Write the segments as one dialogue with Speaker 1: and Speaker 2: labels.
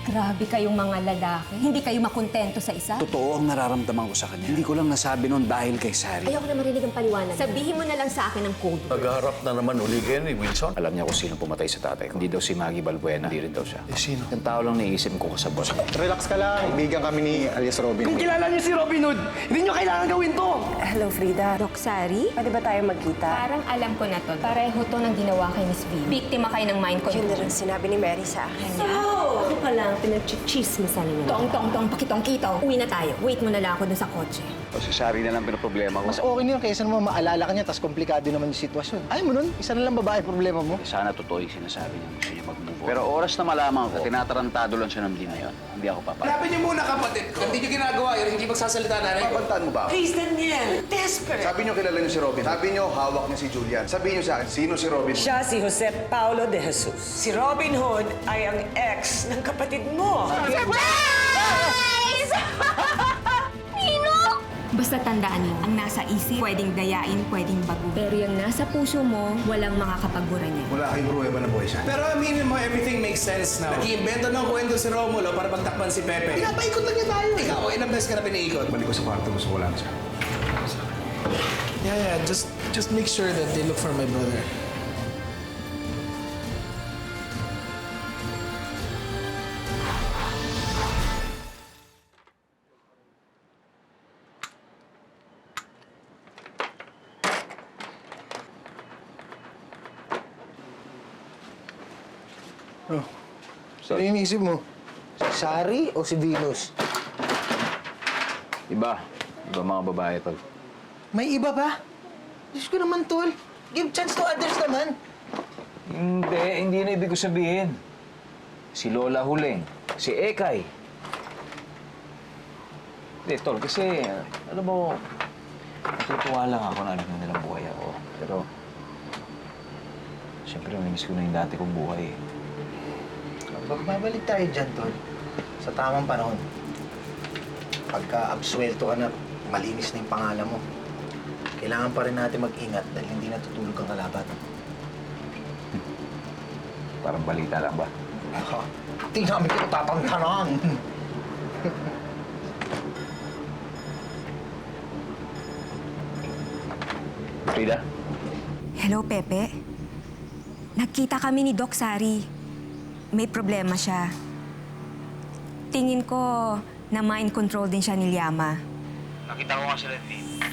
Speaker 1: Grabe kayong mga lalaki. Hindi kayo makontento sa isa?
Speaker 2: Totoo ang nararamdaman ko sa kanya. Hindi ko lang nasabi noon dahil kay Sari.
Speaker 1: Ayoko na marinig ang paliwanag. Sabihin mo na lang sa akin ang code.
Speaker 3: Nagharap na naman uli kayo ni Wilson.
Speaker 2: Alam niya kung sino pumatay sa tatay ko. Hindi daw si Maggie Balbuena. Hindi rin daw siya.
Speaker 3: Sino?
Speaker 2: Ang tao lang naisip ko kasabot.
Speaker 4: Relax ka lang. Ibigan kami ni alias Robin.
Speaker 5: Kung kilala niyo si Robin Hood, hindi niyo kailangan gawin to.
Speaker 6: Hello, Frida.
Speaker 1: Doc Sari?
Speaker 6: Pwede ba tayo magkita?
Speaker 1: Parang alam ko na to. Pareho to ng ginawa kay Miss V. Biktima kayo ng mind
Speaker 6: Yun na
Speaker 1: control.
Speaker 6: rin sinabi ni Mary sa akin.
Speaker 1: Ako pa lang, pinag-chismisan niyo. Tong, pakitong-kito. Uwi na tayo. Wait mo na lang ako dun sa kotse.
Speaker 2: O si Sari na lang pinaproblema ko.
Speaker 4: Mas okay na yun kaysa naman maalala ka niya tapos komplikado naman yung sitwasyon. Ayaw mo nun, isa na lang babae problema mo.
Speaker 2: Sana totoo yung sinasabi niya. Gusto niya mag-move on. Pero oras na malaman ko, tinatarantado lang siya ng di na yun. Hindi ako papayag.
Speaker 7: Hanapin niyo muna kapatid ko. Hindi niyo ginagawa yun, hindi magsasalita nanay ko.
Speaker 8: Papantaan mo ba ako?
Speaker 5: Please, Daniel. Desperate.
Speaker 8: Sabi niyo kilala niyo si Robin. Sabi niyo hawak niya si Julian. Sabihin niyo sa akin, sino si Robin?
Speaker 5: Siya si Jose Paulo de Jesus. Si Robin Hood ay ang ex ng kapatid mo.
Speaker 1: Basta tandaan niyo, ang nasa isip, pwedeng dayain, pwedeng bago. Pero yung nasa puso mo, walang makakapagmura niya.
Speaker 8: Wala kayong pruweba na buhay siya.
Speaker 7: Pero aminin mo, everything makes sense now. Nag-iimbento ng kwento si Romulo para pagtakpan si Pepe. Pinapaikot lang niya tayo. Ikaw, ilang beses ka na pinaikot.
Speaker 8: Balik ko sa kwarto, gusto ko lang siya.
Speaker 7: Yeah, just make sure that they look for my brother.
Speaker 4: Oh. Sino yung iniisip mo? Si Sari o si Venus?
Speaker 2: Iba. Iba mga babae, tol.
Speaker 4: May iba ba? Diyos ko naman, tol. Give chance to others naman.
Speaker 3: Hindi na ibig ko sabihin. Si Lola Huleng, si Ekay. Hindi, tol, kasi, alam mo, natutuwa lang ako na alam na nilang buhay ako. Pero, siyempre, namiss ko na yung dati kong buhay.
Speaker 4: Babalik tayo dyan, tol. Sa tamang panahon. Pagka-absuelto ka na, malinis na yung pangalan mo. Kailangan pa rin natin mag-ingat dahil hindi natutulog ang kalaban.
Speaker 3: Parang balita lang ba?
Speaker 4: Di namin kita tatantanan.
Speaker 3: Frida?
Speaker 1: Hello, Pepe. Nagkita kami ni Doc Sari. May problema siya. Tingin ko na mind control din siya ni Liama.
Speaker 3: Nakita ko nga sila, Dave.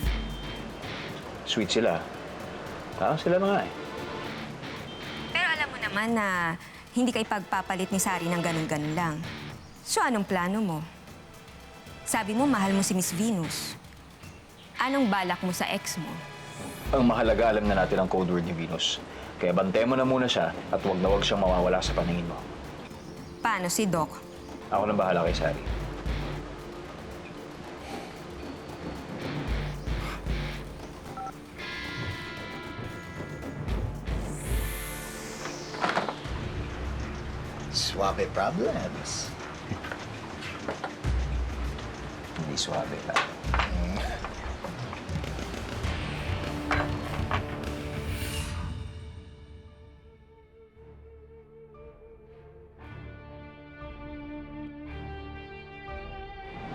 Speaker 3: Sweet sila. Parang sila na nga eh.
Speaker 1: Pero alam mo naman na hindi ka ipagpapalit ni Sari ng ganun-ganun lang. So anong plano mo? Sabi mo mahal mo si Miss Venus. Anong balak mo sa ex mo?
Speaker 3: Ang mahalaga, alam na natin ang code word ni Venus. Kaya bantayan mo na muna siya at huwag na huwag siyang mawawala sa paningin mo.
Speaker 1: Paano si Doc?
Speaker 3: Ako nang bahala kay Sari.
Speaker 4: Suave problems.
Speaker 3: Hindi suwabe lang.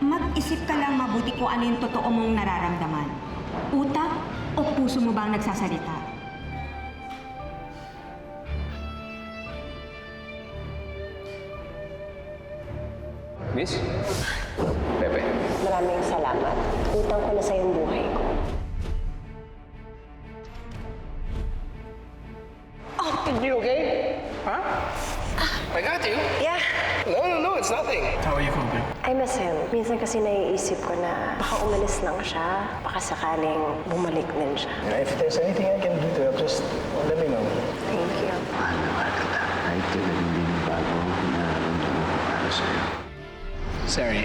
Speaker 1: Mag-isip ka lang mabuti kung ano yung totoo mong nararamdaman. Utak o puso mo bang nagsasalita?
Speaker 3: Miss? Pepe.
Speaker 6: Maraming salamat. Utang ko na sa yung buhay ko.
Speaker 7: You okay? Huh? I got you.
Speaker 6: Yeah,
Speaker 7: No, it's nothing. How are you coping?
Speaker 6: I miss him. Minsan kasi naiisip ko na baka umalis lang siya, baka sakaling bumalik din siya.
Speaker 4: If there's anything I can do to help, just let me know.
Speaker 6: Thank you.
Speaker 2: Mahal na mahal kita. Kahit kailan hindi mo bago ang nararamdaman ko para sa'yo.
Speaker 7: Sorry.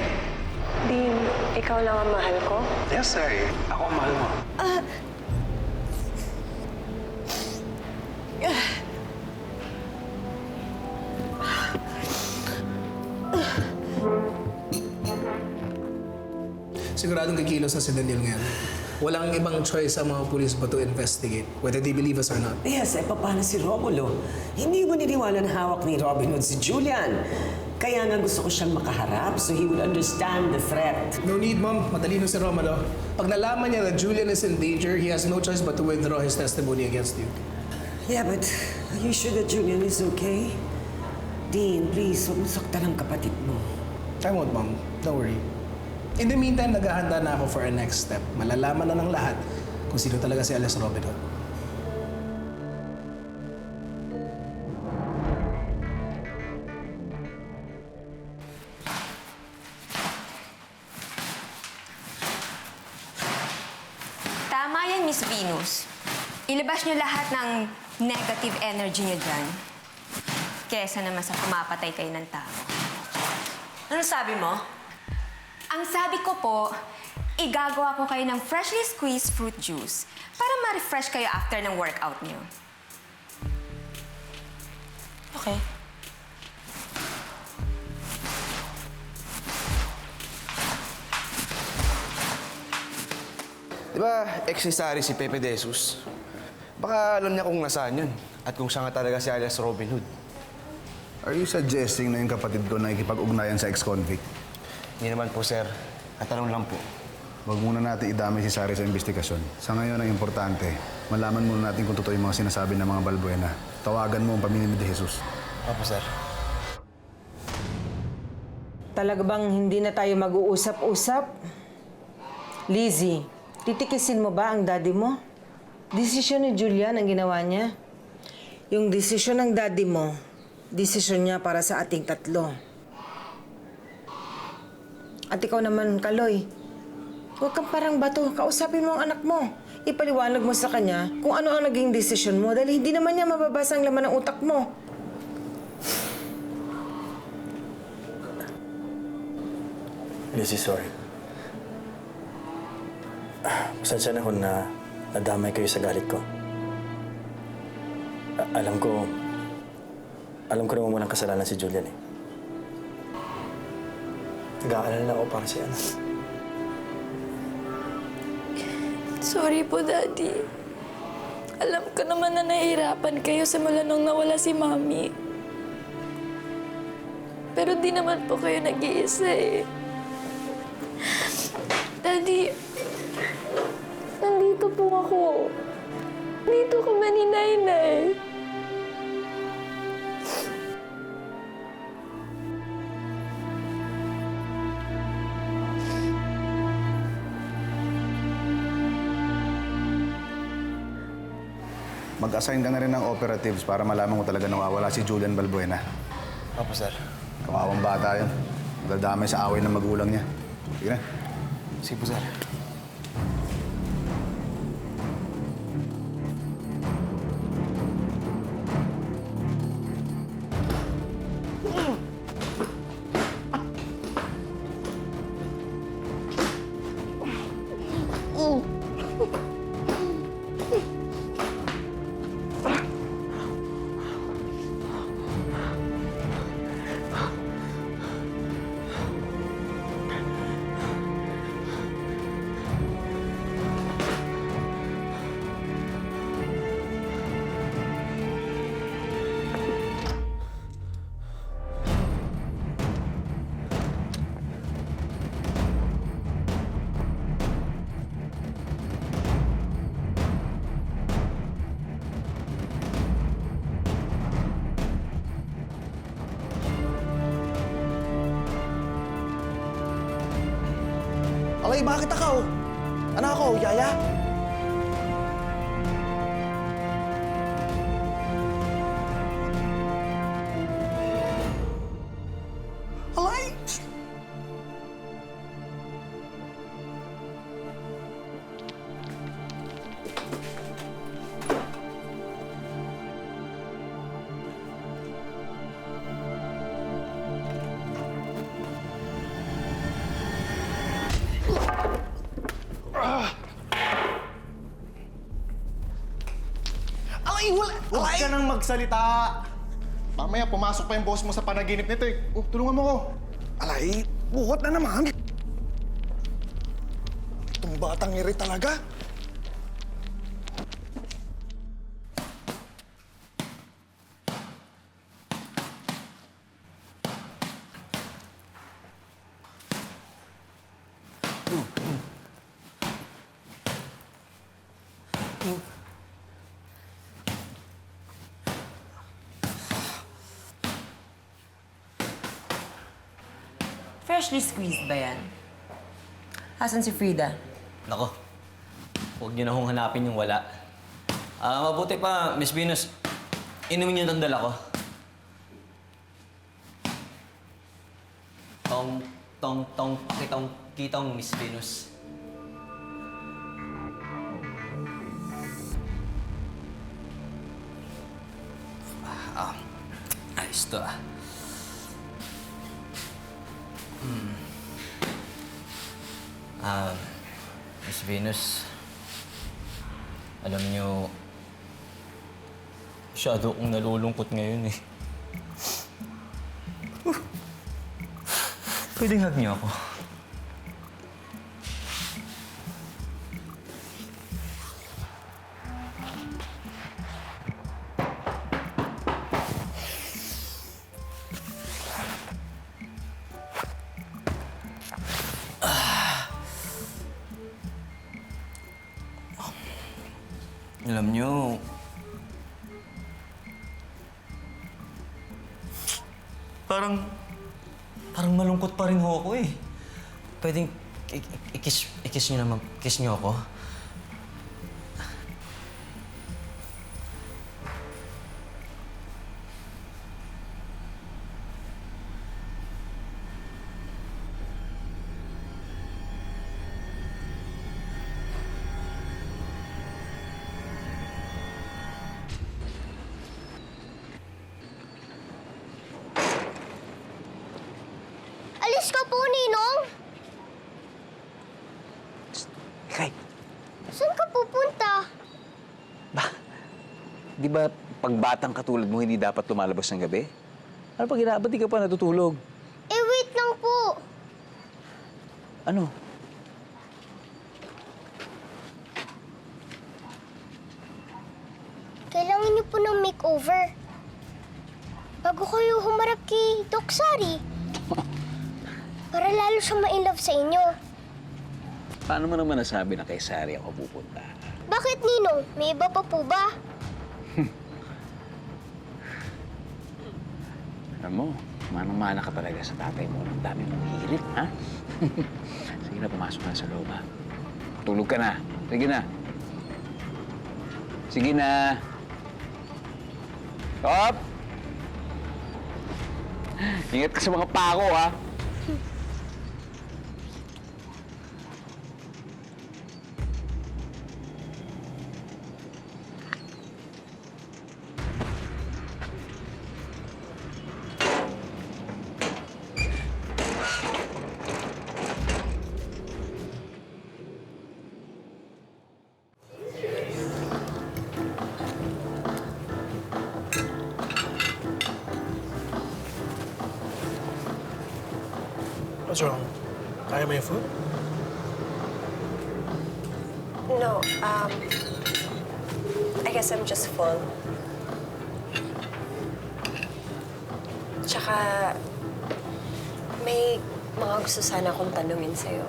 Speaker 6: Dean, ikaw lang ang mahal ko.
Speaker 7: Yes, sorry. Ako ang mahal mo. Siguradong kikilos na si Daniel ngayon. Walang ibang choice ang mga pulis but to investigate, whether they believe us or not.
Speaker 5: Yes, paano si Romulo? Hindi mo niniwala na hawak ni Robin Hood si Julian. Kaya nga gusto ko siyang makaharap so he will understand the threat.
Speaker 7: No need, ma'am. Matalino si Romulo. Pag nalaman niya that Julian is in danger, he has no choice but to withdraw his testimony against you.
Speaker 5: Yeah, but are you sure that Julian is okay? Dean, please, huwag mo saktan ang kapatid mo.
Speaker 7: I won't, ma'am. Don't worry. In the meantime, naghahanda na ako for a next step. Malalaman na ng lahat kung sino talaga si alias Robin Hood.
Speaker 1: Tama yan, Miss Venus. Ilabas niyo lahat ng negative energy niyo dyan. Kesa naman sa pumapatay kayo ng tao.
Speaker 5: Ano sabi mo?
Speaker 1: Ang sabi ko po, igagawa ko kayo ng freshly squeezed fruit juice para ma-refresh kayo after ng workout niyo.
Speaker 5: Okay.
Speaker 8: Di ba, ex ni Sari si Pepe De Jesus? Baka alam niya kung nasaan yun. At kung siya nga talaga si alias Robin Hood.
Speaker 9: Are you suggesting na yung kapatid ko na ikipag-ugnayan sa ex-convict?
Speaker 8: Hindi naman po, sir. At tanong lang po.
Speaker 9: Huwag muna natin idamay si Sari sa investigasyon. Sa ngayon, ang importante, malaman muna natin kung totoo yung mga sinasabi ng mga Balbuena. Tawagan mo ang pamilya ni De Jesus.
Speaker 8: Opo, sir.
Speaker 10: Talaga bang hindi na tayo mag-uusap-usap? Lizzie, titikisin mo ba ang daddy mo? Desisyon ni Julian ang ginawa niya. Yung desisyon ng daddy mo, desisyon niya para sa ating tatlo. At ikaw naman, Kaloy, huwag kang parang bato. Kausapin mo ang anak mo. Ipaliwanag mo sa kanya kung ano ang naging desisyon mo dahil hindi naman niya mababasa ang laman ng utak mo.
Speaker 11: Lizzie, sorry. Pasensya na kung nadamay kayo sa galit ko. Alam ko naman walang kasalanan si Julian eh. Nag-aalala ako para siya.
Speaker 12: Sorry po, Daddy. Alam ko naman na nahihirapan kayo simula nung nawala si Mami. Pero di naman po kayo nag-iisa eh. Daddy, nandito po ako. Dito kami ni Nainay.
Speaker 9: Mag-assign ka na rin ng operatives para malaman mo talaga nawawala si Julian Balbuena.
Speaker 8: Opo, sir.
Speaker 9: Kawawang bata yun. Dadamay sa away ng magulang niya. Sige na.
Speaker 8: Sige po, sir. Alay, bakit ako? Anak ako, Yaya? Alay! Alay, wala!
Speaker 13: Huwag ka nang magsalita! Mamaya, pumasok pa yung boss mo sa panaginip nito eh. Oh, tulungan mo ko.
Speaker 8: Alay, buhat na naman. Itong batang iri talaga.
Speaker 10: Freshly squeezed ba yan? Asan si Frida?
Speaker 11: Nako, huwag niyo na hong hanapin yung wala. Mabuti pa, Miss Venus, inumin niyo itong dala ko. Pakitong, kitong, Miss Venus. Ayos to ah. Miss Venus, alam niyo, masyado akong nalulungkot ngayon eh. Pwedeng hug niyo ako. Alam niyo, parang malungkot pa rin ho ako eh. Pwedeng i-kiss niyo naman, kiss niyo ako.
Speaker 14: Alis ka po, Ninong!
Speaker 2: Kay,
Speaker 14: Saan ka pupunta?
Speaker 2: di ba pag batang katulad mo, hindi dapat lumalabas ng gabi? Ano pag ba't di ka pa natutulog?
Speaker 14: Eh, wait lang po.
Speaker 2: Ano?
Speaker 14: Kailangan niyo po ng makeover. Bago kayo humarap kay Doc Sari. Para lalo siya ma-inlove sa inyo.
Speaker 2: Paano mo naman nasabi na kay Sari ako pupunta?
Speaker 14: Bakit, Ninong? May iba pa po ba?
Speaker 2: Alam mo, manang-mana ka talaga sa tatay mo. Ang dami mong hirit, ha? Sige na, pumasok na sa loob, ha? Tulog ka na. Sige na. Sige na. Stop! Ingat ka sa mga pako, ha?
Speaker 7: What's wrong? Kaya mo yung food?
Speaker 6: No, I guess I'm just full. Tsaka, may mga gusto sana akong tanungin sa'yo.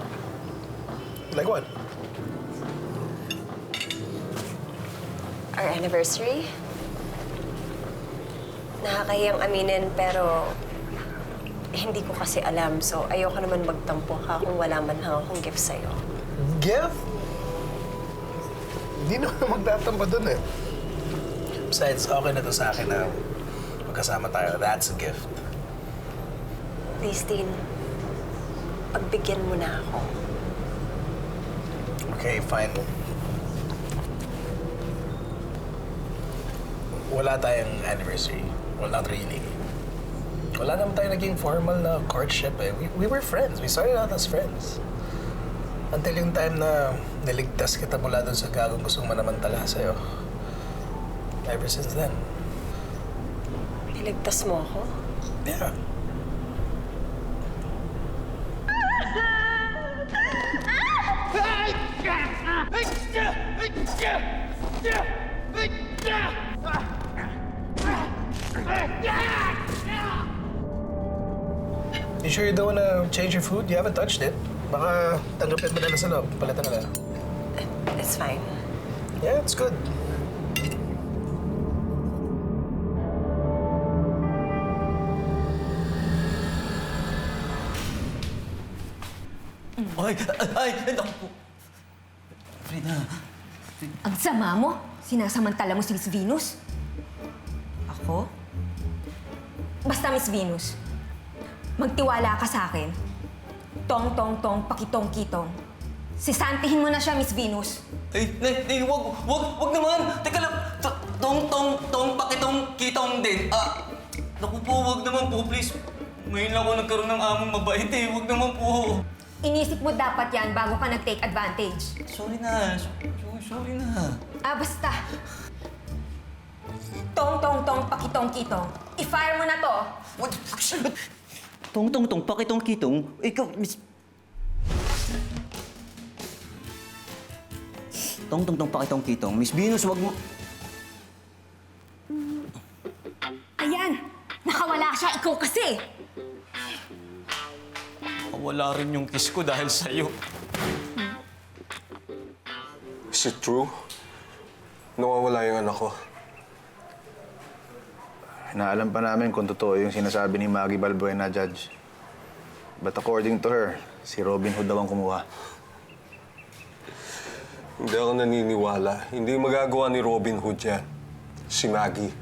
Speaker 7: Like what?
Speaker 6: Our anniversary? Nakakahiyang aminin, pero hindi ko kasi alam. So, ayoko naman magtampo ka kung wala man lang akong gift sa'yo.
Speaker 7: Gift? Hindi naman magtatampa dun eh. Besides, okay na to sa akin na magkasama tayo. That's a gift.
Speaker 6: Please, Dean, pagbigyan mo na ako.
Speaker 7: Okay, fine. Wala tayong anniversary. Well, not really. Wala naman tayo naging formal na courtship eh. We were friends. We started out as friends. Until yung time na niligtas kita mula doon sa gagong gustong manamantala sa'yo. Ever since then.
Speaker 6: Niligtas mo ako?
Speaker 7: Yeah. You sure you don't wanna change your food? You haven't touched it. Baka tanggapin mo na lang sa loob. Palitan ka na.
Speaker 6: It's fine.
Speaker 7: Yeah, it's good.
Speaker 11: Ay, naku po. Frida.
Speaker 1: Ang sama mo. Sinasamantala mo si Miss Venus.
Speaker 10: Ako?
Speaker 1: Basta, Miss Venus, magtiwala ka sa akin. Tong-tong-tong, pakitong-kitong. Sisantihin mo na siya, Miss Venus.
Speaker 11: Nay, wag naman. Teka lang. Tong, pakitong, kitong din. Naku po, wag naman po, please. Ngayon lang ako nagkaroon ng among mabait eh. Wag naman po.
Speaker 1: Inisip mo dapat yan bago ka nag-take advantage.
Speaker 11: Sorry na. Sorry na.
Speaker 1: Basta. Tong-tong-tong, pakitong-kitong. I-fire mo na to.
Speaker 11: Tong, pakitong, kitong. Ikaw, Miss... Tong, pakitong, kitong. Miss Venus, wag mo...
Speaker 1: Ayan! Nakawala siya, ikaw kasi!
Speaker 11: Wala rin yung kiss ko dahil sa'yo.
Speaker 15: Is it true? Nawawala yung anak ko.
Speaker 9: Inaalam pa namin kung totoo yung sinasabi ni Maggie Balbuena, Judge. But according to her, si Robin Hood daw ang kumuha.
Speaker 15: Hindi ako naniniwala. Hindi magagawa ni Robin Hood yan. Si Maggie.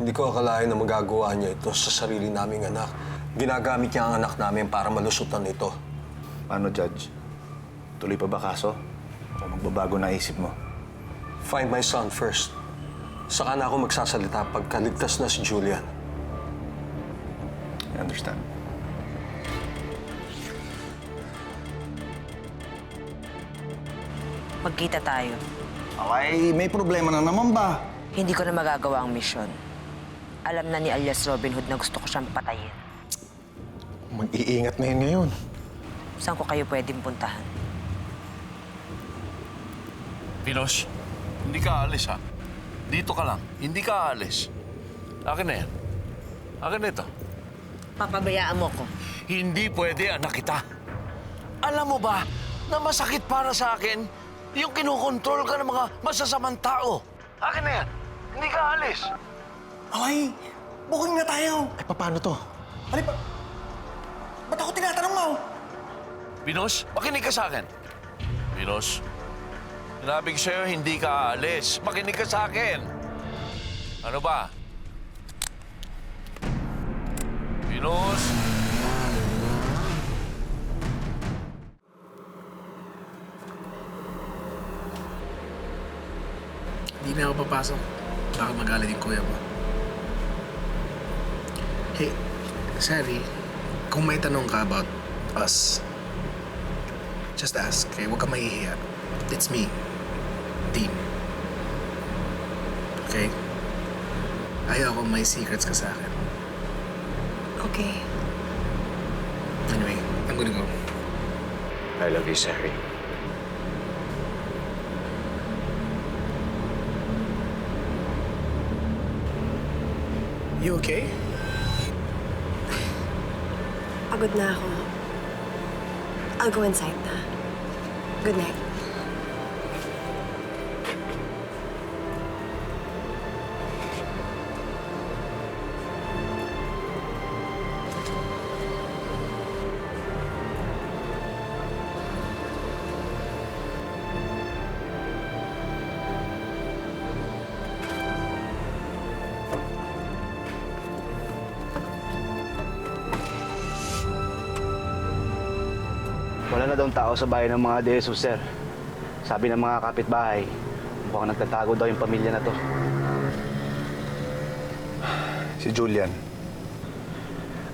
Speaker 15: Hindi ko akalain na magagawa niya ito sa sarili naming anak. Ginagamit niya ang anak namin para malusutan ito.
Speaker 9: Ano, Judge? Tuloy pa ba kaso? O magbabago na isip mo?
Speaker 15: Find my son first. Saka na ako magsasalita pagkaligtas na si Julian.
Speaker 9: I understand.
Speaker 10: Magkita tayo.
Speaker 8: Ay, may problema na naman ba?
Speaker 10: Hindi ko na magagawa ang misyon. Alam na ni alias Robin Hood na gusto ko siyang patayin.
Speaker 4: Mag-iingat na yun ngayon.
Speaker 10: Saan ko kayo pwedeng puntahan?
Speaker 16: Pinos, hindi ka aalis, ha? Dito ka lang. Hindi ka aalis. Akin na yan. Akin na ito.
Speaker 10: Papabayaan mo ko.
Speaker 16: Hindi pwede, anak kita. Alam mo ba na masakit para sa akin yung kinukontrol ka ng mga masasamang tao? Akin na yan. Hindi ka aalis.
Speaker 8: Ay, booking na tayo.
Speaker 4: Ay, paano to?
Speaker 8: Ano ba? Ba't ako tinatanong mo?
Speaker 16: Pinos, makinig ka sa akin. Pinos, sinabi ko sa'yo, hindi ka aalis. Makinig ka sa akin. Ano ba? Pinos?
Speaker 7: Hindi na ako papasok. Baka magalit yung kuya mo. Hey, Sari, kung may tanong ka about us, just ask, okay? Huwag ka mahihiya. It's me, Dean. Okay? Ayaw ko may secrets ka sa akin.
Speaker 6: Okay.
Speaker 7: Anyway, I'm gonna go.
Speaker 2: I love you, Sari.
Speaker 7: You okay?
Speaker 6: Pagod na ako. I'll go inside na. Good night.
Speaker 17: Wala na daw tao sa bayan ng mga De Jesus, sir. Sabi ng mga kapitbahay, mukhang nagtatago daw yung pamilya na to.
Speaker 9: Si Julian.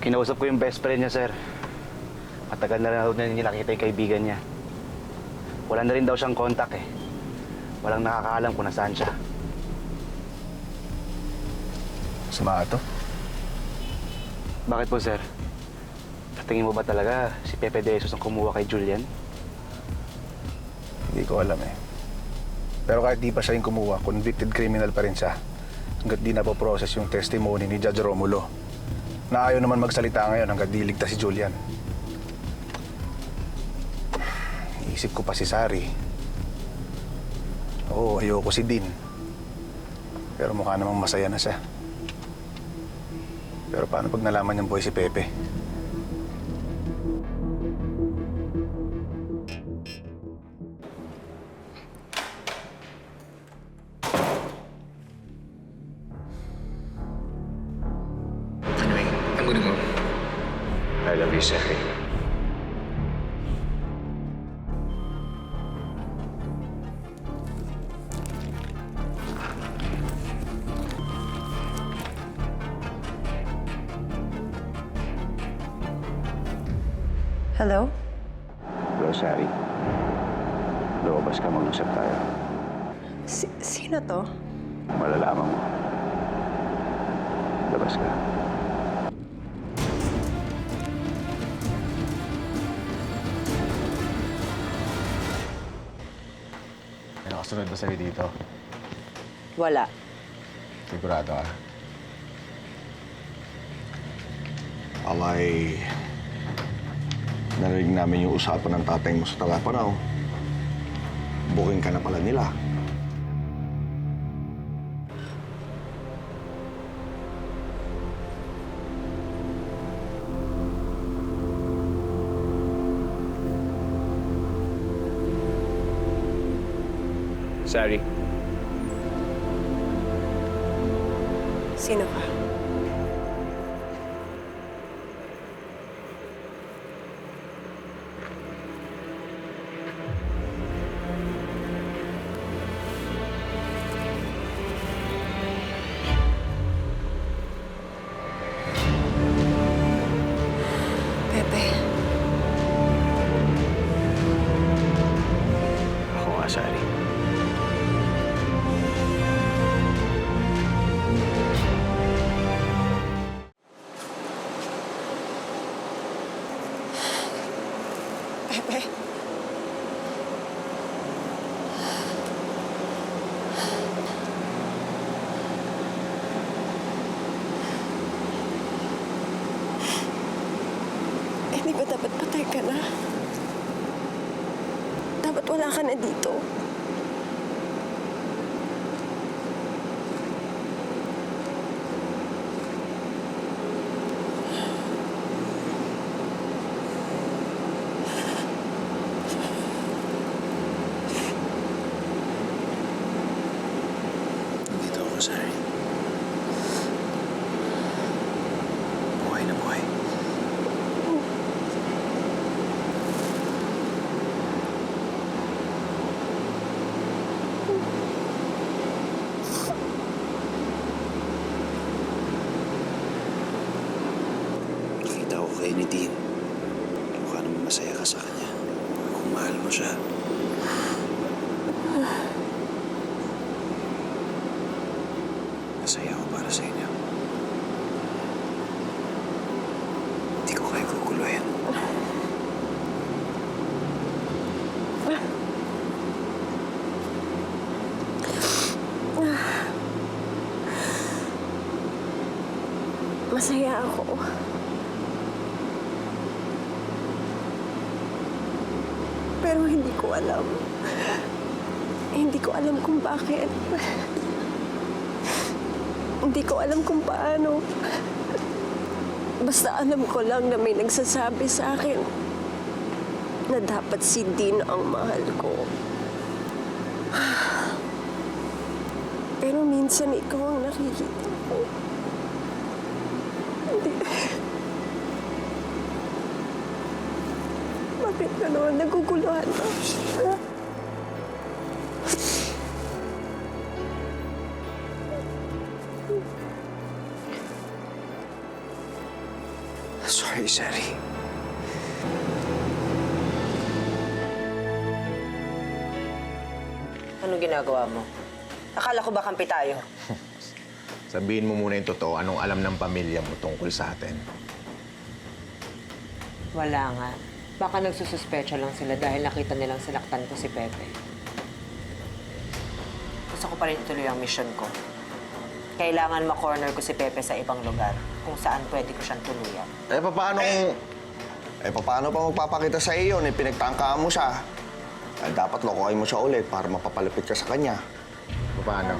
Speaker 17: Kinausap ko yung best friend niya, sir. Matagal na rin daw niya nakita yung kaibigan niya. Wala na rin daw siyang kontak eh. Walang nakakaalam kung nasaan siya.
Speaker 9: Sama to?
Speaker 17: Bakit po, sir? Tingin mo ba talaga si Pepe De Jesus ang kumuha kay Julian?
Speaker 9: Hindi ko alam eh. Pero kahit di pa siya yung kumuha, convicted criminal pa rin siya. Hanggat di na po process yung testimony ni Judge Romulo. Na ayaw naman magsalita ngayon hanggat di ligtas si Julian. Isip ko pa si Sari. Oo, ayoko si Dean. Pero mukha namang masaya na siya. Pero paano pag nalaman niyang boy si Pepe?
Speaker 2: Anyway, I'm gonna go.
Speaker 3: I love you, Sari.
Speaker 6: Hello?
Speaker 3: Hello, Sari. Lumabas ka, mag-usap tayo.
Speaker 6: Sino to?
Speaker 3: Malalaman mo. Labas ka.
Speaker 4: May nakasunod ba sa'yo dito?
Speaker 6: Wala.
Speaker 4: Sigurado ka? Alay, narinig namin yung usapan ng tatay mo sa Talapanaw. Booking ka na pala nila.
Speaker 3: Sari.
Speaker 6: Sino ka? Pepe.
Speaker 3: Ako nga, Sari.
Speaker 6: Pepe. Hindi ba dapat patay ka na? Dapat wala ka na dito.
Speaker 3: Dito ako, Sari. Buhay na buhay. Nakita ko kay ni Dean. Mukha naman masaya ka sa kanya. Kung mahal mo siya. Masaya ako para sa inyo. Hindi ko kayo kukuluhin.
Speaker 6: Masaya ako. Pero hindi ko alam. Hindi ko alam kung bakit. Hindi ko alam kung paano. Basta alam ko lang na may nagsasabi sa akin na dapat si Dean ang mahal ko. Pero minsan ikaw ang nakikita ko. Hindi. Bakit gano'n? Naguguluhan ba?
Speaker 3: Sorry, Sari.
Speaker 10: Ano ginagawa mo? Akala ko ba kampi tayo?
Speaker 4: Sabihin mo muna yung totoo, anong alam ng pamilya mo tungkol sa atin?
Speaker 10: Wala nga. Baka nagsususpecha lang sila dahil nakita nilang sinaktan ko si Pepe. Gusto ko pa rin ituloy ang mission ko. Kailangan ma-corner ko si Pepe sa ibang lugar kung saan pwede ko siyang tuluyan.
Speaker 4: Paano pa magpapakita sa iyo yun? Pinagtangkaan mo siya.
Speaker 8: Dapat lokohin mo siya ulit para mapapalapit ka sa kanya.
Speaker 4: Paano?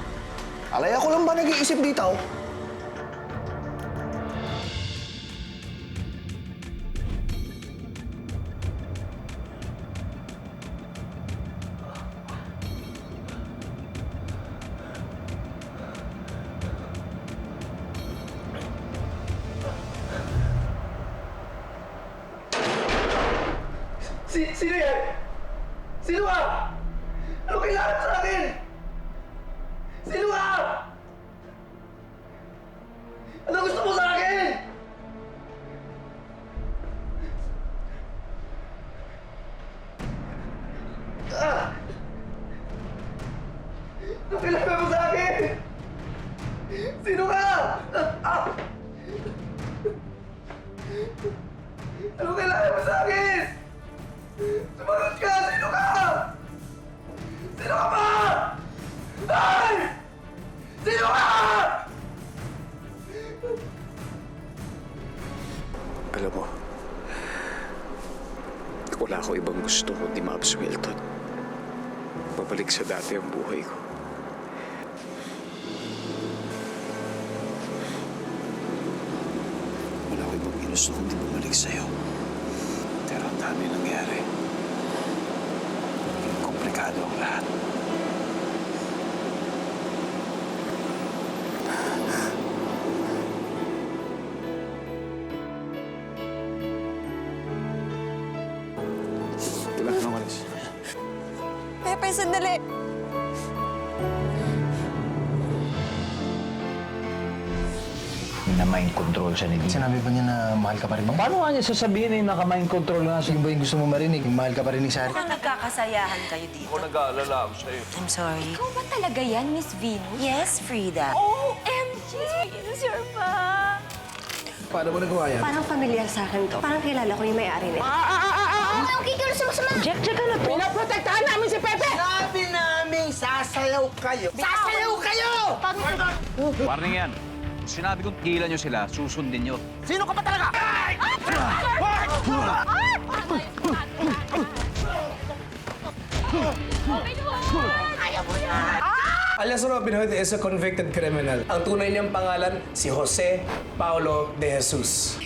Speaker 8: Alay, ako lang ba nag-iisip dito?
Speaker 16: Sino yan? Sino ka? Ano kailangan sa akin? Sino ka? Ano gusto mo sa akin? Ano kailangan mo sa akin? Sino ka? Ano kailangan mo sa akin? Sumagot ka! Sino ka? Sino ka ba? Ay! Sino ka?
Speaker 2: Alam mo, wala ako ibang gusto kundi maabsuelto. Babalik sa dati ang buhay ko. Wala ko ibang ginusto kundi bumalik sa'yo. Pero ang dami nangyari. Komplikado ang lahat. Kailangan na umalis.
Speaker 6: Pepe, sandali.
Speaker 2: Na-mind control siya ni Dino.
Speaker 4: Sinabi ba niya na mahal ka pa rin?
Speaker 2: Paano nga niya sasabihin eh, naka-mind control nga siya?
Speaker 4: Yung ba yung gusto mo marinig? Yung mahal ka pa rin ni Sari?
Speaker 1: Mukhang nagkakasayahan kayo dito.
Speaker 3: Ako nag-aalala ako sa'yo.
Speaker 6: I'm sorry.
Speaker 1: Ikaw ba talaga yan, Miss Venus?
Speaker 6: Yes, Frida.
Speaker 1: OMG! Venus, you're back!
Speaker 7: Paano mo nagawa yan?
Speaker 6: Parang familiar sa akin to. Parang kilala ko yung may-ari nito.
Speaker 14: Okay, kaya sumasama.
Speaker 6: Jack ka na po.
Speaker 10: Pinaprotektahan namin si Pepe!
Speaker 5: Sabi namin, sasayaw kayo.
Speaker 10: Sasayaw kayo!
Speaker 3: Warning yan. Sinabi kong tigilan nyo sila, susundin nyo.
Speaker 10: Sino ka ba talaga?
Speaker 7: Alias Robin Hood is a convicted criminal. Ang tunay niyang pangalan, si Jose Paulo de Jesus.